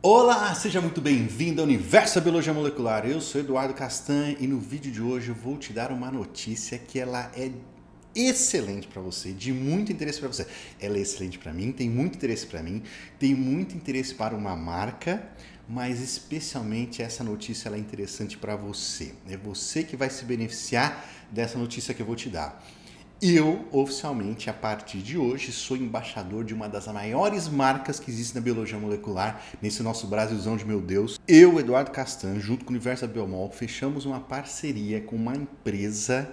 Olá, seja muito bem-vindo ao Universo da Biologia Molecular. Eu sou Eduardo Castan e no vídeo de hoje eu vou te dar uma notícia que ela é excelente para você, de muito interesse para você. Ela é excelente para mim, tem muito interesse para mim, tem muito interesse para uma marca, mas especialmente essa notícia ela é interessante para você. É você que vai se beneficiar dessa notícia que eu vou te dar. Eu, oficialmente, a partir de hoje, sou embaixador de uma das maiores marcas que existe na biologia molecular, nesse nosso Brasilzão de meu Deus. Eu, Eduardo Castan, junto com o Universo da Biomol, fechamos uma parceria com uma empresa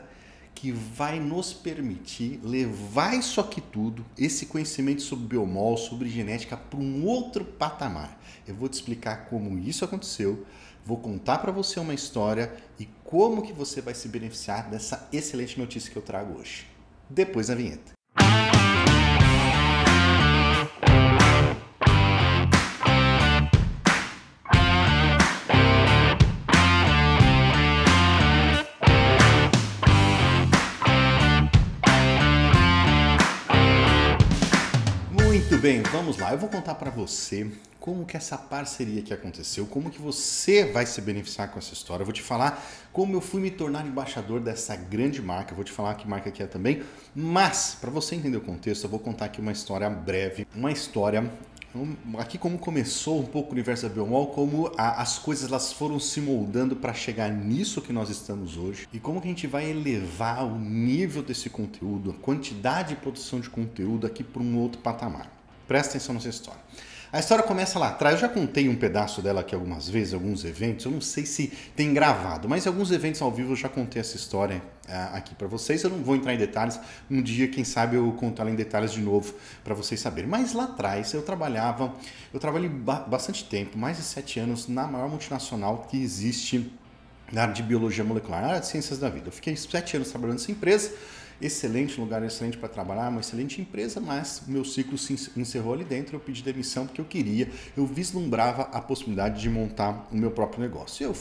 que vai nos permitir levar isso aqui tudo, esse conhecimento sobre biomol, sobre genética, para um outro patamar. Eu vou te explicar como isso aconteceu, vou contar para você uma história e como que você vai se beneficiar dessa excelente notícia que eu trago hoje. Depois da vinheta. Muito bem, vamos lá. Eu vou contar para você como que essa parceria aqui aconteceu, como que você vai se beneficiar com essa história. Eu vou te falar como eu fui me tornar embaixador dessa grande marca. Eu vou te falar que marca que é também, mas para você entender o contexto, eu vou contar aqui uma história breve, uma história aqui como começou um pouco o Universo da Biomol, como as coisas elas foram se moldando para chegar nisso que nós estamos hoje e como que a gente vai elevar o nível desse conteúdo, a quantidade de produção de conteúdo aqui para um outro patamar. Presta atenção nessa história. A história começa lá atrás, eu já contei um pedaço dela aqui algumas vezes, alguns eventos, eu não sei se tem gravado, mas em alguns eventos ao vivo eu já contei essa história aqui para vocês. Eu não vou entrar em detalhes, um dia quem sabe eu conto ela em detalhes de novo para vocês saberem. Mas lá atrás eu trabalhei bastante tempo, mais de 7 anos, na maior multinacional que existe na área de biologia molecular, na área de ciências da vida. Eu fiquei 7 anos trabalhando nessa empresa, excelente lugar, excelente para trabalhar, uma excelente empresa, mas meu ciclo se encerrou ali dentro. Eu pedi demissão porque eu vislumbrava a possibilidade de montar o meu próprio negócio.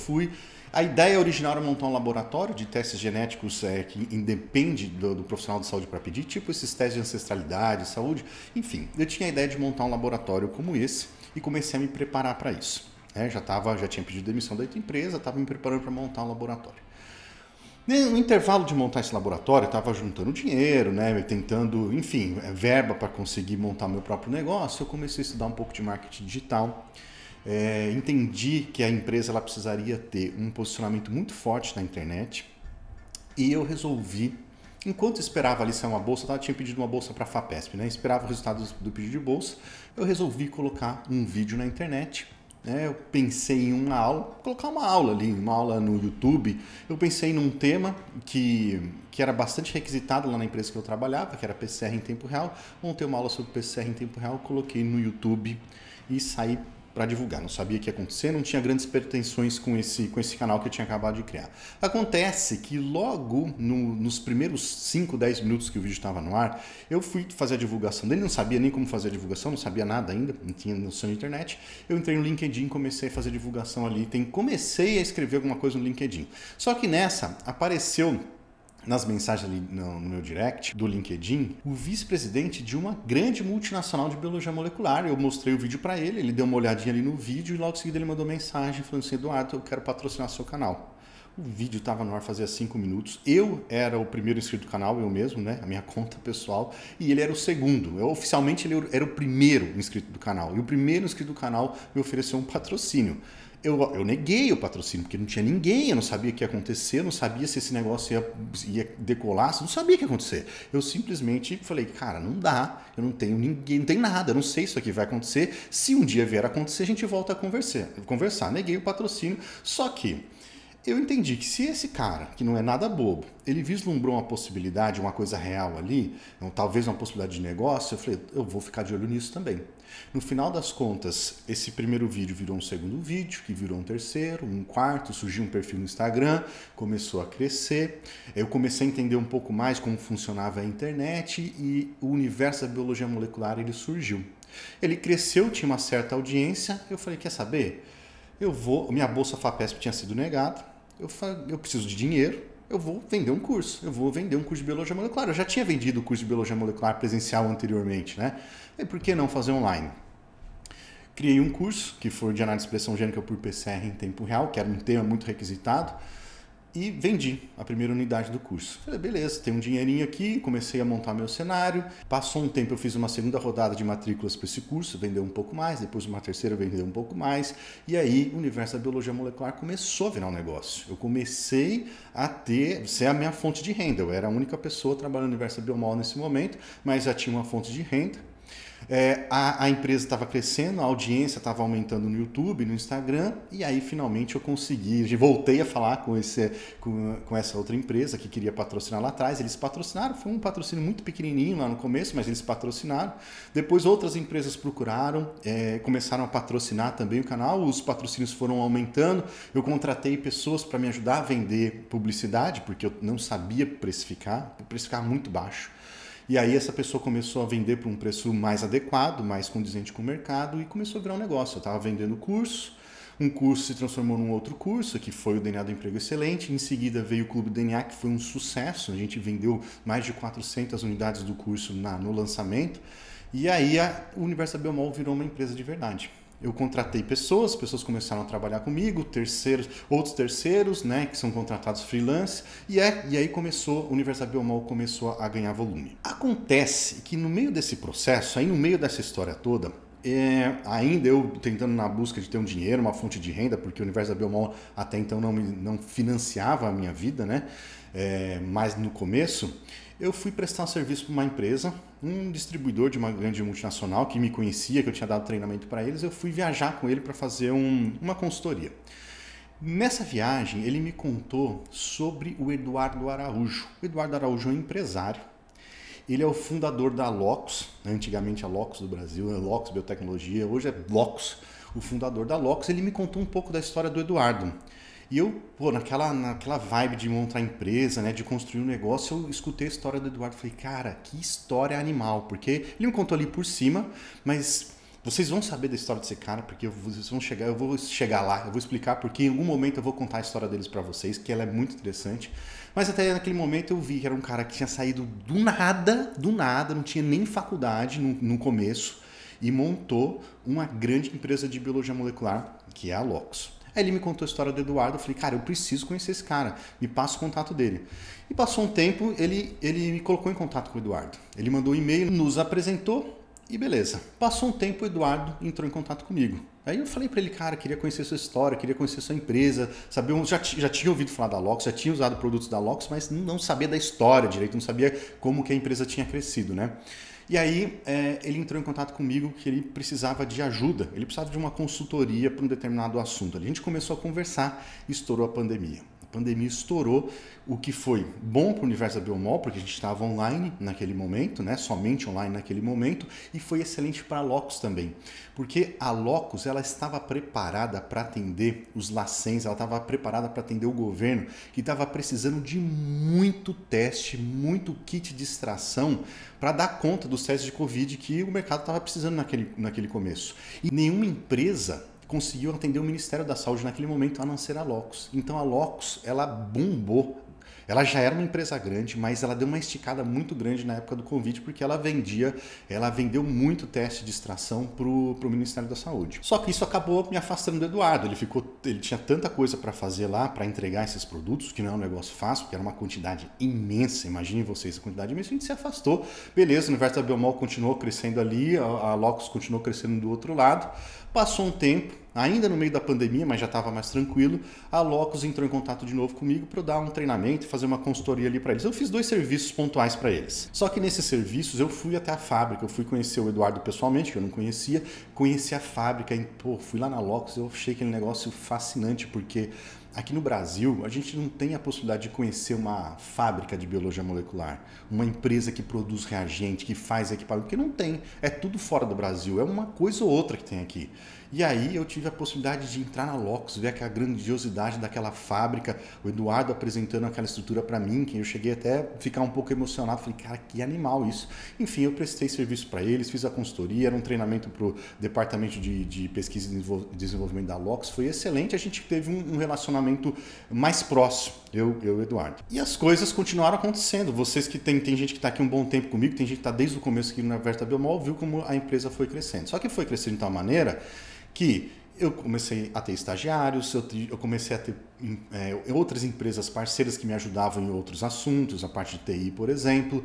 A ideia original era montar um laboratório de testes genéticos que independe do profissional de saúde para pedir, tipo esses testes de ancestralidade, saúde, enfim. Eu tinha a ideia de montar um laboratório como esse e comecei a me preparar para isso. Já tinha pedido demissão da outra empresa, estava me preparando para montar um laboratório. No intervalo de montar esse laboratório, eu estava juntando dinheiro, tentando, enfim, verba para conseguir montar meu próprio negócio. Eu comecei a estudar um pouco de marketing digital, entendi que a empresa ela precisaria ter um posicionamento muito forte na internet e eu resolvi, enquanto esperava ali sair uma bolsa, eu tinha pedido uma bolsa para a FAPESP, esperava o resultado do pedido de bolsa, eu resolvi colocar um vídeo na internet. Eu pensei em uma aula, colocar uma aula ali, uma aula no YouTube. Eu pensei num tema que era bastante requisitado lá na empresa que eu trabalhava, que era PCR em tempo real. Montei uma aula sobre PCR em tempo real, coloquei no YouTube e saí para divulgar. Não sabia o que ia acontecer, não tinha grandes pretensões com esse canal que eu tinha acabado de criar. Acontece que logo nos primeiros 5, 10 minutos que o vídeo estava no ar, eu fui fazer a divulgação dele, não sabia nem como fazer a divulgação, não sabia nada ainda, não tinha noção de internet. Eu entrei no LinkedIn, comecei a fazer a divulgação ali, comecei a escrever alguma coisa no LinkedIn. Só que nessa apareceu nas mensagens ali no meu direct do LinkedIn, o vice-presidente de uma grande multinacional de biologia molecular. Eu mostrei o vídeo para ele, ele deu uma olhadinha ali no vídeo e logo em seguida ele mandou mensagem falando assim: Eduardo, eu quero patrocinar seu canal. O vídeo estava no ar fazia 5 minutos, eu era o primeiro inscrito do canal, eu mesmo, a minha conta pessoal, e ele era o segundo. Oficialmente ele era o primeiro inscrito do canal, e o primeiro inscrito do canal me ofereceu um patrocínio. Eu neguei o patrocínio, porque não tinha ninguém, eu não sabia o que ia acontecer, eu não sabia se esse negócio ia decolar, eu não sabia o que ia acontecer. Eu simplesmente falei, cara, não dá, eu não tenho ninguém, não tem nada, eu não sei se isso aqui vai acontecer. Se um dia vier a acontecer, a gente volta a conversar. Neguei o patrocínio, só que eu entendi que se esse cara, que não é nada bobo, ele vislumbrou uma possibilidade, uma coisa real ali, talvez uma possibilidade de negócio, eu falei, eu vou ficar de olho nisso também. No final das contas, esse primeiro vídeo virou um segundo vídeo, que virou um terceiro, um quarto, surgiu um perfil no Instagram, começou a crescer, eu comecei a entender um pouco mais como funcionava a internet e o universo da biologia molecular ele surgiu. Ele cresceu, tinha uma certa audiência, eu falei, quer saber? Minha bolsa FAPESP tinha sido negada, eu preciso de dinheiro, eu vou vender um curso de biologia molecular. Eu já tinha vendido o curso de biologia molecular presencial anteriormente, E por que não fazer online? Criei um curso, que foi de análise de expressão gênica por PCR em tempo real, que era um tema muito requisitado, e vendi a primeira unidade do curso. Falei, beleza, tem um dinheirinho aqui, comecei a montar meu cenário. Passou um tempo, eu fiz uma segunda rodada de matrículas para esse curso, vendeu um pouco mais, depois uma terceira vendeu um pouco mais, e aí o universo da biologia molecular começou a virar um negócio. Eu comecei a ser a minha fonte de renda. Eu era a única pessoa trabalhando no universo da biomol nesse momento, mas já tinha uma fonte de renda. A empresa estava crescendo, a audiência estava aumentando no YouTube, no Instagram, e aí finalmente eu consegui, voltei a falar com essa outra empresa que queria patrocinar lá atrás. Eles patrocinaram, foi um patrocínio muito pequenininho lá no começo, mas eles patrocinaram. Depois outras empresas procuraram, começaram a patrocinar também o canal, os patrocínios foram aumentando. Eu contratei pessoas para me ajudar a vender publicidade, porque eu não sabia precificar muito baixo. E aí essa pessoa começou a vender por um preço mais adequado, mais condizente com o mercado, e começou a virar um negócio. Eu estava vendendo curso, um curso se transformou num outro curso, que foi o DNA do Emprego Excelente. Em seguida veio o Clube DNA, que foi um sucesso. A gente vendeu mais de 400 unidades do curso no lançamento. E aí o Universo da Biomol virou uma empresa de verdade. Eu contratei pessoas começaram a trabalhar comigo, outros terceiros, né, que são contratados freelance, e aí o Universo da Biomol começou a ganhar volume. Acontece que no meio desse processo, aí no meio dessa história toda, ainda eu tentando na busca de ter um dinheiro, uma fonte de renda, porque o Universo da Biomol até então não financiava a minha vida, né? Mas no começo eu fui prestar um serviço para uma empresa, um distribuidor de uma grande multinacional que me conhecia, que eu tinha dado treinamento para eles. Eu fui viajar com ele para fazer uma consultoria. Nessa viagem ele me contou sobre o Eduardo Araújo. O Eduardo Araújo é um empresário. Ele é o fundador da Locus, antigamente a Locus do Brasil, a Locus Biotecnologia, hoje é Locus, o fundador da Locus. Ele me contou um pouco da história do Eduardo. E eu, naquela vibe de montar empresa, né, de construir um negócio, eu escutei a história do Eduardo e falei, cara, que história animal, porque ele me contou ali por cima, mas vocês vão saber da história desse cara, porque eu vou chegar lá, eu vou explicar, porque em algum momento eu vou contar a história deles para vocês, que ela é muito interessante. Mas até naquele momento eu vi que era um cara que tinha saído do nada, não tinha nem faculdade no começo, e montou uma grande empresa de biologia molecular, que é a Locus. Aí ele me contou a história do Eduardo, eu falei, cara, eu preciso conhecer esse cara, me passa o contato dele. E passou um tempo, ele me colocou em contato com o Eduardo. Ele mandou um e-mail, nos apresentou e beleza. Passou um tempo, o Eduardo entrou em contato comigo. Aí eu falei para ele, cara, queria conhecer sua história, queria conhecer sua empresa, já tinha ouvido falar da Locus, já tinha usado produtos da Locus, mas não sabia da história direito, não sabia como que a empresa tinha crescido, né? E aí ele entrou em contato comigo que ele precisava de ajuda, ele precisava de uma consultoria para um determinado assunto. A gente começou a conversar e estourou a pandemia. A pandemia estourou, o que foi bom para o Universo da Biomol, porque a gente estava online naquele momento, né? Somente online naquele momento, e foi excelente para a Locus também, porque a Locus ela estava preparada para atender os LACENS, ela estava preparada para atender o governo, que estava precisando de muito teste, muito kit de extração para dar conta dos testes de Covid que o mercado estava precisando naquele começo. E nenhuma empresa conseguiu atender o Ministério da Saúde naquele momento, a não ser a Locus. Então a Locus, ela bombou. Ela já era uma empresa grande, mas ela deu uma esticada muito grande na época do Covid, porque ela vendeu muito teste de extração para o Ministério da Saúde. Só que isso acabou me afastando do Eduardo. Ele tinha tanta coisa para fazer lá, para entregar esses produtos, que não é um negócio fácil, porque era uma quantidade imensa. Imaginem vocês a quantidade imensa. A gente se afastou. Beleza, o Universo da Biomol continuou crescendo ali, a Locus continuou crescendo do outro lado. Passou um tempo, ainda no meio da pandemia, mas já estava mais tranquilo, a Locus entrou em contato de novo comigo para eu dar um treinamento e fazer uma consultoria ali para eles. Eu fiz 2 serviços pontuais para eles. Só que nesses serviços eu fui até a fábrica, eu fui conhecer o Eduardo pessoalmente, que eu não conhecia, conheci a fábrica, fui lá na Locus, eu achei aquele negócio fascinante, porque aqui no Brasil, a gente não tem a possibilidade de conhecer uma fábrica de biologia molecular, uma empresa que produz reagente, que faz equipamento, porque não tem. É tudo fora do Brasil, é uma coisa ou outra que tem aqui. E aí eu tive a possibilidade de entrar na Locus, ver aquela grandiosidade daquela fábrica, o Eduardo apresentando aquela estrutura para mim, que eu cheguei até a ficar um pouco emocionado. Falei, cara, que animal isso. Enfim, eu prestei serviço para eles, fiz a consultoria, era um treinamento para o departamento de pesquisa e desenvolvimento da Locus, foi excelente. A gente teve um relacionamento relacionamento mais próximo, eu e o Eduardo. E as coisas continuaram acontecendo. Vocês que tem gente que está aqui um bom tempo comigo, tem gente que está desde o começo aqui na Verta Biomol, viu como a empresa foi crescendo. Só que foi crescendo de tal maneira que eu comecei a ter estagiários, eu comecei a ter outras empresas parceiras que me ajudavam em outros assuntos, a parte de TI, por exemplo.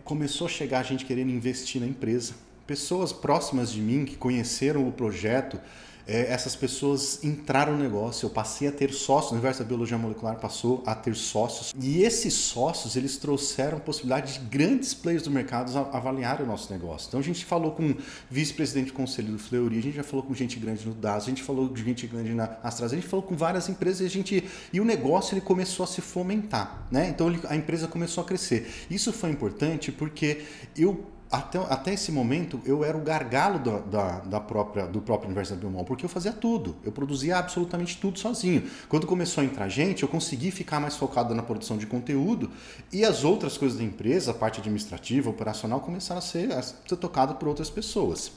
Começou a chegar gente querendo investir na empresa. Pessoas próximas de mim que conheceram o projeto, essas pessoas entraram no negócio. Eu passei a ter sócios, o universo da biologia molecular passou a ter sócios. E esses sócios, eles trouxeram a possibilidade de grandes players do mercado avaliarem o nosso negócio. Então a gente falou com o vice-presidente do conselho do Fleury, a gente já falou com gente grande no DAS, a gente falou com gente grande na AstraZeneca, a gente falou com várias empresas e o negócio ele começou a se fomentar, né? Então a empresa começou a crescer. Isso foi importante porque até esse momento, eu era o gargalo do próprio universo da Biomol, porque eu fazia tudo, eu produzia absolutamente tudo sozinho. Quando começou a entrar gente, eu consegui ficar mais focado na produção de conteúdo e as outras coisas da empresa, a parte administrativa, operacional, começaram a ser tocadas por outras pessoas.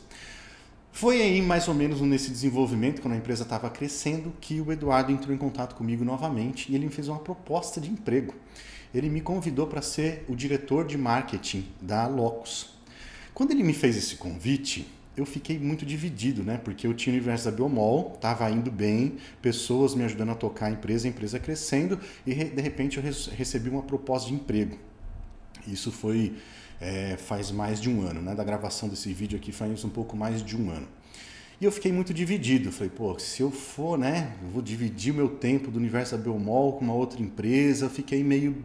Foi aí, mais ou menos, nesse desenvolvimento, quando a empresa estava crescendo, que o Eduardo entrou em contato comigo novamente e ele me fez uma proposta de emprego. Ele me convidou para ser o diretor de marketing da Locus. Quando ele me fez esse convite, eu fiquei muito dividido, né? Porque eu tinha o universo da Biomol, estava indo bem, pessoas me ajudando a tocar a empresa crescendo, e de repente eu recebi uma proposta de emprego. Isso foi faz mais de um ano, né? Da gravação desse vídeo aqui faz um pouco mais de um ano. E eu fiquei muito dividido. Falei, pô, se eu for, né? Eu vou dividir o meu tempo do universo da Biomol com uma outra empresa. Eu fiquei meio...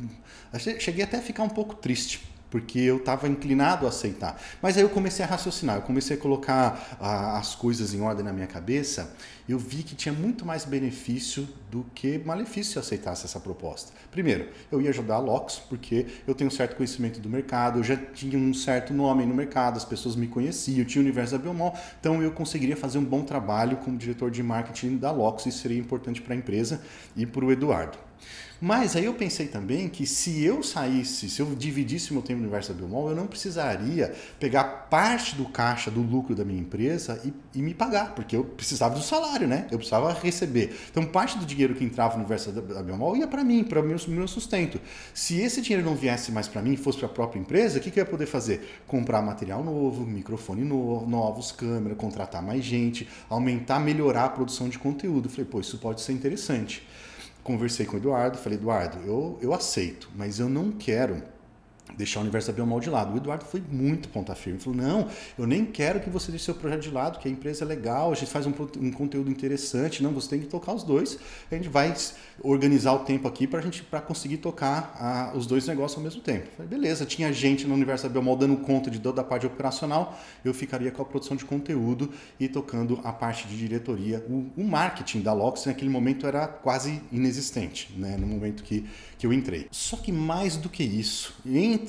Cheguei até a ficar um pouco triste, porque eu estava inclinado a aceitar. Mas aí eu comecei a raciocinar, eu comecei a colocar as coisas em ordem na minha cabeça, eu vi que tinha muito mais benefício do que malefício se eu aceitasse essa proposta. Primeiro, eu ia ajudar a Locus, porque eu tenho um certo conhecimento do mercado, eu já tinha um certo nome no mercado, as pessoas me conheciam, eu tinha o universo da Biomol, então eu conseguiria fazer um bom trabalho como diretor de marketing da Locus, isso seria importante para a empresa e para o Eduardo. Mas aí eu pensei também que se eu dividisse o meu tempo no universo da Biomol, eu não precisaria pegar parte do caixa, do lucro da minha empresa e me pagar, porque eu precisava do salário, né? Eu precisava receber. Então, parte do dinheiro que entrava no universo da Biomol ia para mim, para o meu sustento. Se esse dinheiro não viesse mais para mim, fosse para a própria empresa, o que eu ia poder fazer? Comprar material novo, microfone novo, novos, câmera, contratar mais gente, aumentar, melhorar a produção de conteúdo. Falei, pô, isso pode ser interessante. Conversei com o Eduardo, falei, Eduardo, eu aceito, mas eu não quero deixar o universo da Biomol de lado. O Eduardo foi muito ponta firme, falou, não, eu nem quero que você deixe seu projeto de lado, que a empresa é legal, a gente faz um conteúdo interessante, não, você tem que tocar os dois, a gente vai organizar o tempo aqui para conseguir tocar os dois negócios ao mesmo tempo. Falei, beleza, tinha gente no universo da Biomol dando conta de toda a parte operacional, eu ficaria com a produção de conteúdo e tocando a parte de diretoria. O marketing da Locus naquele momento era quase inexistente, né, no momento que eu entrei. Só que mais do que isso, entre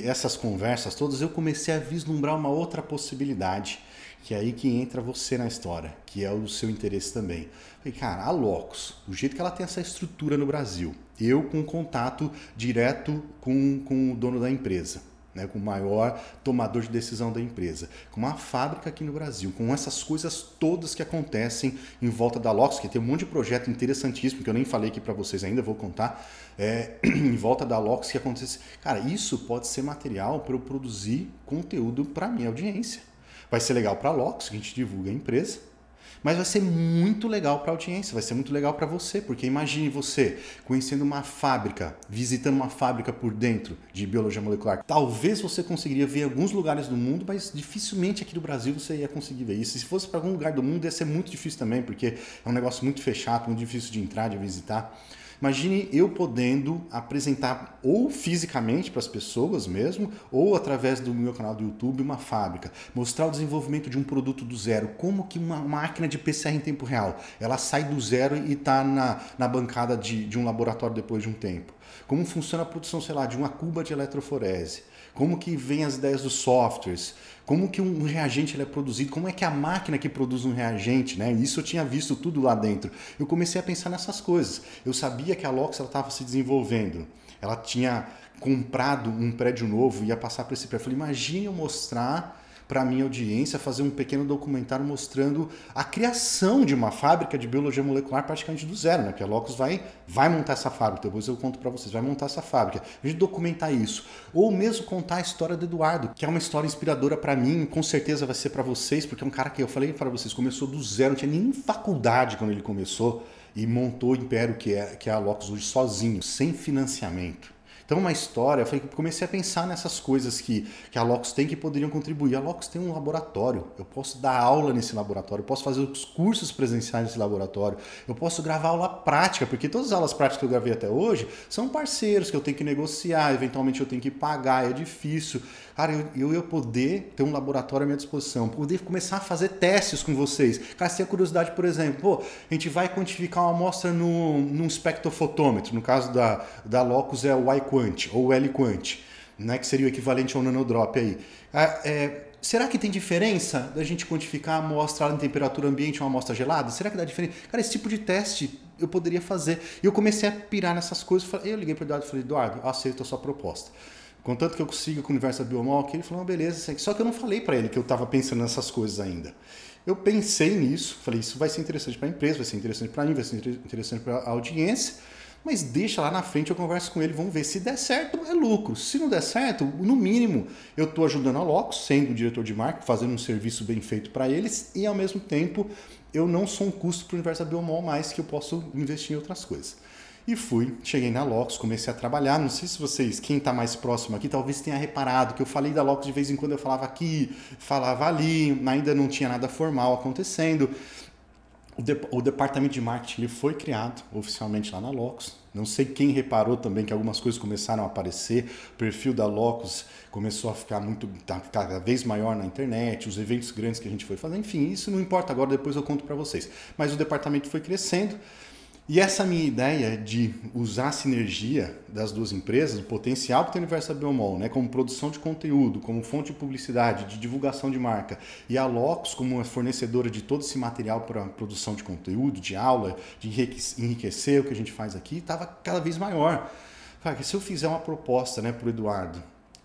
essas conversas todas, eu comecei a vislumbrar uma outra possibilidade, que é aí que entra você na história, que é o seu interesse também. Falei, cara, a Locus, do jeito que ela tem essa estrutura no Brasil, eu com contato direto com o dono da empresa, né, com o maior tomador de decisão da empresa, com uma fábrica aqui no Brasil, com essas coisas todas que acontecem em volta da Locus, que tem um monte de projeto interessantíssimo, que eu nem falei aqui para vocês ainda, vou contar, em volta da Locus que acontece. Cara, isso pode ser material para eu produzir conteúdo para minha audiência. Vai ser legal para a Locus, que a gente divulga a empresa, mas vai ser muito legal para a audiência, vai ser muito legal para você, porque imagine você conhecendo uma fábrica, visitando uma fábrica por dentro de biologia molecular. Talvez você conseguiria ver em alguns lugares do mundo, mas dificilmente aqui no Brasil você ia conseguir ver isso. E se fosse para algum lugar do mundo ia ser muito difícil também, porque é um negócio muito fechado, muito difícil de entrar, de visitar. Imagine eu podendo apresentar ou fisicamente para as pessoas mesmo, ou através do meu canal do YouTube, uma fábrica. Mostrar o desenvolvimento de um produto do zero. Como que uma máquina de PCR em tempo real, ela sai do zero e está na bancada de um laboratório depois de um tempo. Como funciona a produção, sei lá, de uma cuba de eletroforese. Como que vem as ideias dos softwares. Como que um reagente ele é produzido, como é que a máquina que produz um reagente, né? Isso eu tinha visto tudo lá dentro. Eu comecei a pensar nessas coisas. Eu sabia que a Locus estava se desenvolvendo. Ela tinha comprado um prédio novo e ia passar para esse prédio. Eu falei, imagine eu mostrar para a minha audiência, fazer um pequeno documentário mostrando a criação de uma fábrica de biologia molecular praticamente do zero, né? Que a Locus vai montar essa fábrica, depois eu conto para vocês, vai montar essa fábrica. A gente documentar isso. Ou mesmo contar a história do Eduardo, que é uma história inspiradora para mim, com certeza vai ser para vocês, porque é um cara que eu falei para vocês, começou do zero, não tinha nem faculdade quando ele começou e montou o império que é a Locus hoje sozinho, sem financiamento. Então, uma história, eu comecei a pensar nessas coisas que a Locus tem que poderiam contribuir. A Locus tem um laboratório, eu posso dar aula nesse laboratório, eu posso fazer os cursos presenciais nesse laboratório, eu posso gravar aula prática, porque todas as aulas práticas que eu gravei até hoje são parceiros que eu tenho que negociar, eventualmente eu tenho que pagar, é difícil. Cara, eu ia poder ter um laboratório à minha disposição, poder começar a fazer testes com vocês. Cara, se tem a curiosidade, por exemplo, pô, a gente vai quantificar uma amostra num espectrofotômetro, no caso da Locus é o iQuant ou o L-Quant, né, que seria o equivalente ao nanodrop aí. Será que tem diferença da gente quantificar a amostra em temperatura ambiente ou uma amostra gelada? Será que dá diferença? Cara, esse tipo de teste eu poderia fazer. E eu comecei a pirar nessas coisas. Eu liguei para o Eduardo e falei, Eduardo, aceito a sua proposta. Contanto que eu consiga com o universo da Biomol, ele falou, beleza. Só que eu não falei para ele que eu estava pensando nessas coisas ainda. Eu pensei nisso, falei, isso vai ser interessante para a empresa, vai ser interessante para mim, vai ser interessante para a audiência, mas deixa lá na frente, eu converso com ele, vamos ver. Se der certo, é lucro. Se não der certo, no mínimo, eu estou ajudando a Locus, sendo o diretor de marketing, fazendo um serviço bem feito para eles e, ao mesmo tempo, eu não sou um custo para o universo da Biomol, mais que eu posso investir em outras coisas. E cheguei na Locus, comecei a trabalhar. Não sei se vocês, quem está mais próximo aqui, talvez tenha reparado que eu falei da Locus de vez em quando, eu falava aqui, falava ali, ainda não tinha nada formal acontecendo. O departamento de marketing ele foi criado oficialmente lá na Locus. Não sei quem reparou também que algumas coisas começaram a aparecer. O perfil da Locus começou a ficar cada vez maior na internet, os eventos grandes que a gente foi fazer. Enfim, isso não importa agora, depois eu conto para vocês. Mas o departamento foi crescendo. E essa minha ideia de usar a sinergia das duas empresas, o potencial que tem o universo da Biomol, né, como produção de conteúdo, como fonte de publicidade, de divulgação de marca, e a Locus como uma fornecedora de todo esse material para produção de conteúdo, de aula, de enriquecer o que a gente faz aqui, estava cada vez maior. Cara, se eu fizer uma proposta, né, para o Eduardo,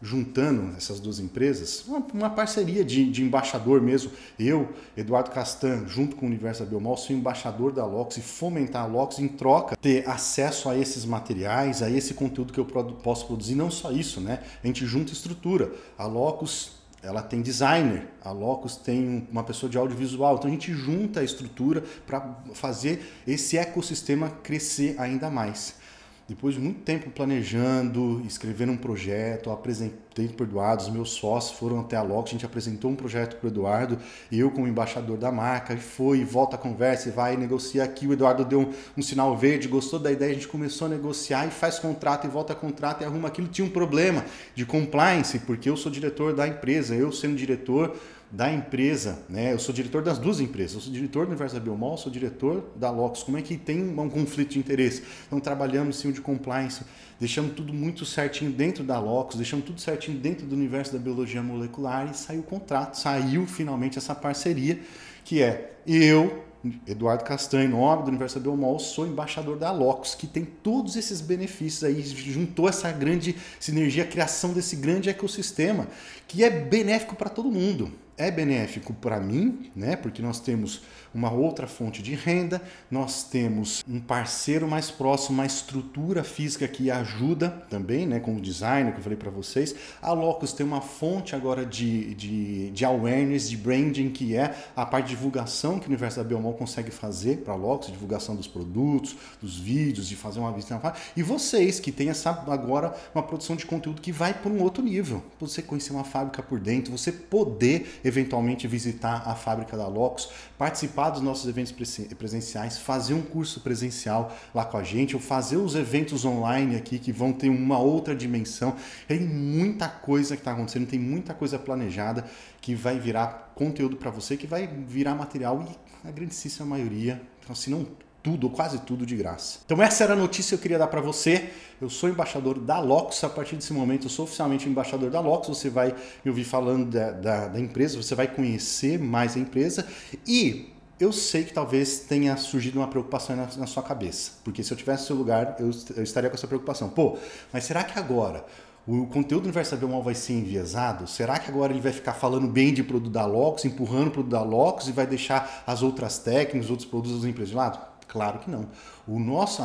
juntando essas duas empresas, uma parceria de embaixador mesmo, eu, Eduardo Castan, junto com o Universo da Biomol, sou embaixador da Locus e fomentar a Locus em troca, ter acesso a esses materiais, a esse conteúdo que eu posso produzir, não só isso, né? A gente junta estrutura. A Locus, ela tem designer, a Locus tem uma pessoa de audiovisual, então a gente junta a estrutura para fazer esse ecossistema crescer ainda mais. Depois de muito tempo planejando, escrevendo um projeto, eu apresentei para o Eduardo, os meus sócios foram até a Locus, a gente apresentou um projeto para o Eduardo, eu como embaixador da marca, e volta a conversa, e vai negociar aqui, o Eduardo deu um sinal verde, gostou da ideia, a gente começou a negociar e faz contrato, e volta a contrato, e arruma aquilo. Tinha um problema de compliance, porque eu sou diretor da empresa, eu sendo diretor da empresa, né? Eu sou diretor das duas empresas, eu sou diretor do Universo da Biomol, sou diretor da Locus. Como é que tem um conflito de interesse? Então trabalhamos em cima de compliance, deixamos tudo muito certinho dentro da Locus, deixamos tudo certinho dentro do Universo da Biologia Molecular e saiu o contrato, saiu finalmente essa parceria, que é eu, Eduardo Castan, em nome do Universo da Biomol, sou embaixador da Locus, que tem todos esses benefícios aí, juntou essa grande sinergia, a criação desse grande ecossistema, que é benéfico para todo mundo. É benéfico para mim, né? Porque nós temos uma outra fonte de renda, nós temos um parceiro mais próximo, uma estrutura física que ajuda também, né? Com o design que eu falei para vocês. A Locus tem uma fonte agora de awareness, de branding, que é a parte de divulgação que o Universo da Biomol consegue fazer para a Locus, divulgação dos produtos, dos vídeos, de fazer uma visita. E vocês que têm agora uma produção de conteúdo que vai para um outro nível. Você conhecer uma fábrica por dentro, você poder eventualmente visitar a fábrica da Locus, participar dos nossos eventos presenciais, fazer um curso presencial lá com a gente, ou fazer os eventos online aqui que vão ter uma outra dimensão. Tem muita coisa que está acontecendo, tem muita coisa planejada que vai virar conteúdo para você, que vai virar material e a grandíssima maioria, se não tudo, ou quase tudo de graça. Então essa era a notícia que eu queria dar para você. Eu sou embaixador da Locus, a partir desse momento eu sou oficialmente embaixador da Locus, você vai me ouvir falando da empresa, você vai conhecer mais a empresa e eu sei que talvez tenha surgido uma preocupação na sua cabeça, porque se eu tivesse no seu lugar eu estaria com essa preocupação. Pô, mas será que agora O conteúdo do Universo Biomol vai ser enviesado? Será que agora ele vai ficar falando bem de produto da Lox, empurrando o produto da Lox e vai deixar as outras técnicas, os outros produtos das empresas de lado? Claro que não. O nosso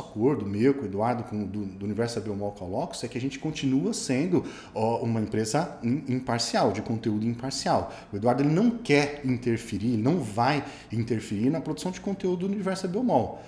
acordo, meu com o Eduardo, do Universo Biomol com a Lox, é que a gente continua sendo uma empresa imparcial, de conteúdo imparcial. O Eduardo ele não quer interferir, ele não vai interferir na produção de conteúdo do Universo Biomol.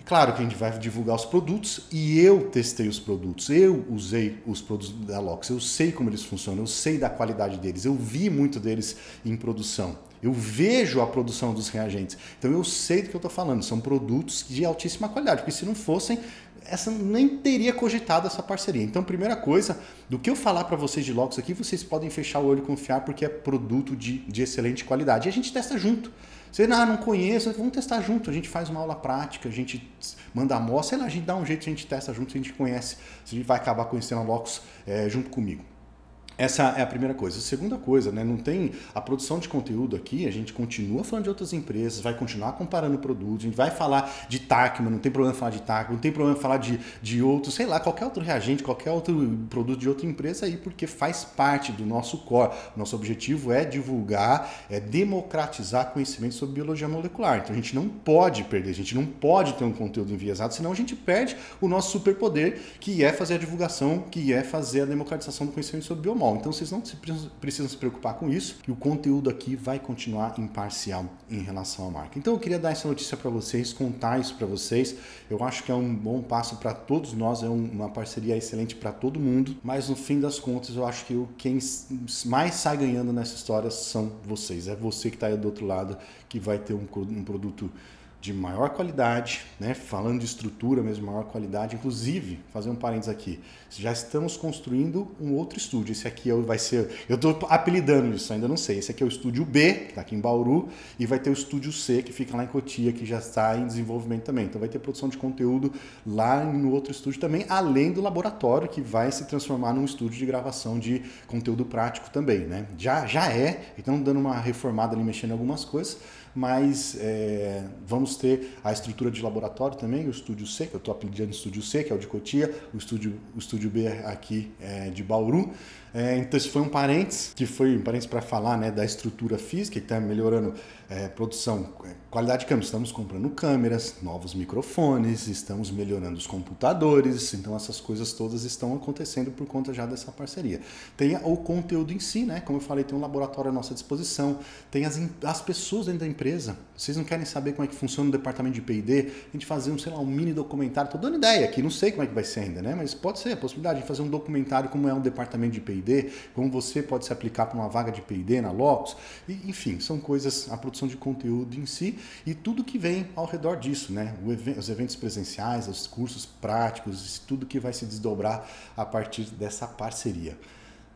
Claro que a gente vai divulgar os produtos e eu testei os produtos, eu usei os produtos da Lox, eu sei como eles funcionam, eu sei da qualidade deles, eu vi muito deles em produção, eu vejo a produção dos reagentes, então eu sei do que eu estou falando, são produtos de altíssima qualidade, porque se não fossem, essa nem teria cogitado essa parceria. Então, primeira coisa, do que eu falar para vocês de Lox aqui, vocês podem fechar o olho e confiar porque é produto de excelente qualidade. E a gente testa junto. Você não conhece, vamos testar junto. A gente faz uma aula prática, a gente manda amostra, sei lá, a gente dá um jeito, a gente testa junto, a gente conhece, a gente vai acabar conhecendo a Lox junto comigo. Essa é a primeira coisa. A segunda coisa, né, não tem a produção de conteúdo aqui, a gente continua falando de outras empresas, vai continuar comparando produtos, a gente vai falar de Tacman, não tem problema falar de Tacman, não tem problema falar de outros, sei lá, qualquer outro reagente, qualquer outro produto de outra empresa aí, porque faz parte do nosso core. Nosso objetivo é divulgar, é democratizar conhecimento sobre biologia molecular. Então a gente não pode perder, a gente não pode ter um conteúdo enviesado, senão a gente perde o nosso superpoder, que é fazer a divulgação, que é fazer a democratização do conhecimento sobre biomol. Então vocês não precisam se preocupar com isso, que o conteúdo aqui vai continuar imparcial em relação à marca. Então eu queria dar essa notícia para vocês, contar isso para vocês. Eu acho que é um bom passo para todos nós, é uma parceria excelente para todo mundo, mas no fim das contas eu acho que quem mais sai ganhando nessa história são vocês. É você que está aí do outro lado que vai ter um produto de maior qualidade, né? Falando de estrutura mesmo, maior qualidade. Inclusive, fazer um parênteses aqui, já estamos construindo um outro estúdio. Esse aqui vai ser, eu estou apelidando isso, ainda não sei. Esse aqui é o estúdio B, que está aqui em Bauru, e vai ter o estúdio C, que fica lá em Cotia, que já está em desenvolvimento também. Então vai ter produção de conteúdo lá no outro estúdio também, além do laboratório, que vai se transformar num estúdio de gravação de conteúdo prático também, né? Já é, então dando uma reformada ali, mexendo em algumas coisas, mas vamos ter a estrutura de laboratório também, o estúdio C, que eu estou apelidando estúdio C, que é o de Cotia, o estúdio B aqui de Bauru. Então esse foi um parênteses, que foi um parênteses para falar, né, da estrutura física, que está melhorando produção, qualidade de câmera. Estamos comprando câmeras, novos microfones, estamos melhorando os computadores, então essas coisas todas estão acontecendo por conta já dessa parceria. Tem o conteúdo em si, né? Como eu falei, tem um laboratório à nossa disposição, tem as pessoas dentro da empresa. Vocês não querem saber como é que funciona o departamento de P&D? A gente fazer um mini documentário, tô dando ideia aqui, não sei como é que vai ser ainda, né? Mas pode ser a possibilidade de fazer um documentário como é um departamento de P&D, como você pode se aplicar para uma vaga de P&D na Lox, enfim, são coisas, a produção de conteúdo em si e tudo que vem ao redor disso, né? Os eventos presenciais, os cursos práticos, tudo que vai se desdobrar a partir dessa parceria.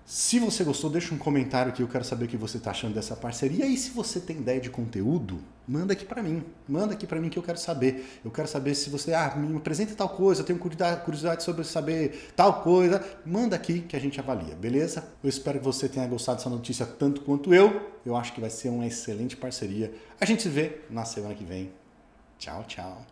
Se você gostou, deixa um comentário aqui, eu quero saber o que você está achando dessa parceria. E se você tem ideia de conteúdo, manda aqui para mim. Manda aqui para mim que eu quero saber. Eu quero saber se você, me apresenta tal coisa, eu tenho curiosidade sobre saber tal coisa. Manda aqui que a gente avalia, beleza? Eu espero que você tenha gostado dessa notícia tanto quanto eu. Eu acho que vai ser uma excelente parceria. A gente se vê na semana que vem. Tchau, tchau.